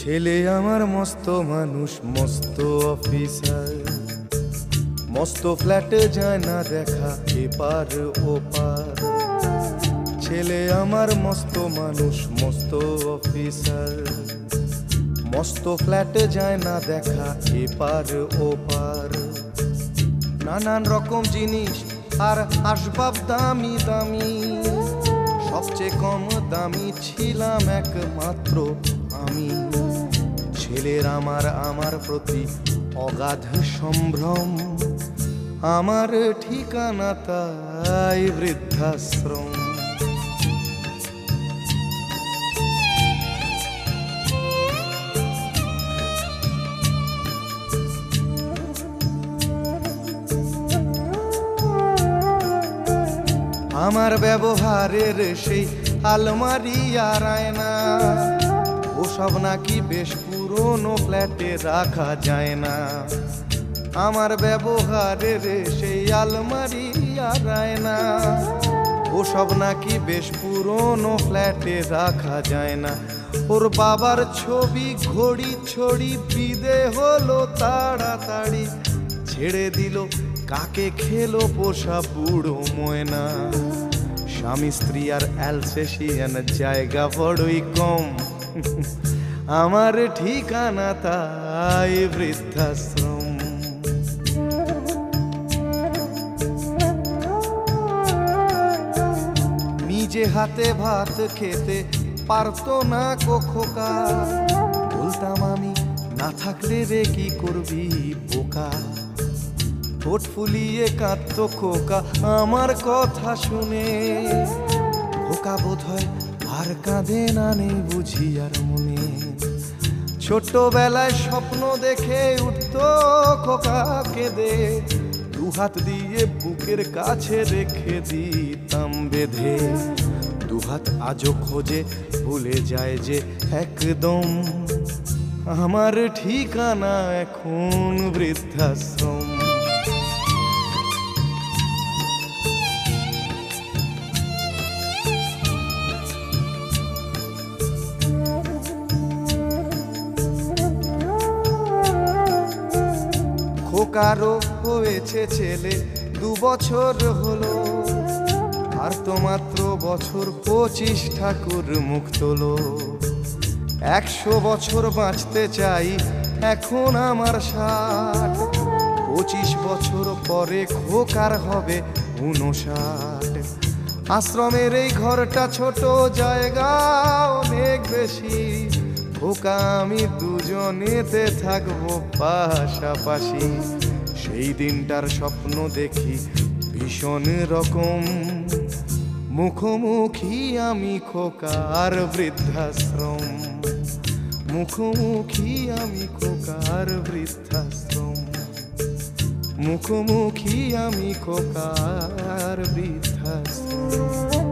ছেলে আমার মস্ত মানুষ, মস্ত অফিসার, মস্ত ফ্ল্যাটে যায় না দেখা এপার ওপার। ছেলে আমার মস্ত মানুষ, মস্ত অফিসার, মস্ত ফ্ল্যাটে যায় না দেখা এপার ওপার। নানান রকম জিনিস আর আসবাব দামি দামি, সবচেয়ে কম দামি ছিলাম একমাত্র আমি। ছেলের আমার প্রতি অগাধ সম্ভ্রম, আমার ঠিকানা তাই বৃদ্ধাশ্রম। আমার ব্যবহারের সেই আলমারি আর আয়না, ওসব নাকি বেশ পুরনো ফ্ল্যাটে রাখা যায় না। আমার ব্যবহারের সেই আলমারি আর আয়না, ওসব নাকি বেশ পুরনো ফ্ল্যাটে রাখা যায় না। ওর বাবার ছবি ঘড়ি ছড়ি বিদে হলো তাড়াতাড়ি, ছেড়ে দিল কাকে খেলো পোষা বুড়ো ময়না। স্বামী স্ত্রী আর অ্যালসেশিয়ান জায়গা বড়ই কম, আমার ঠিকানা তাই বৃদ্ধাশ্রম। নিজে হাতে ভাত খেতে পারতো না খোকা, বলতাম আমি না থাকলে রে কি করবি বোকা। ঠোঁট ফুলিয়ে কাঁদতো খোকা আমার কথা শুনে, খোকা বোধহয় আর কাঁদে না, নেই বুঝি আর মনে। ছোটবেলায় স্বপ্ন দেখে উঠতো খোকা কেঁদে, দুহাত দিয়ে বুকের কাছে রেখে দিতাম বেঁধে। দুহাত আজও খোঁজে ভুলে যায় যে একদম, আমার ঠিকানা এখন বৃদ্ধাশ্রম। খোকারও হয়েছে ছেলে 2 বছর হলো, আর তো মাত্র বছর 25 ঠাকুর মুখ তোলো। 100 বছর বাঁচতে চাই এখন আমার 60, 25 বছর পরে খোকার হবে 59। আশ্রমের এই ঘরটা ছোট, জায়গা অনেক বেশি, খোকা আমি দুজনেতে থাকবো পাশাপাশি। সেই দিনটার স্বপ্ন দেখি ভীষণ রকম, মুখোমুখি আমি খোকার বৃদ্ধাশ্রম। মুখোমুখি আমি খোকার বৃদ্ধাশ্রম, মুখোমুখি আমি খোকার বৃদ্ধাশ্রম।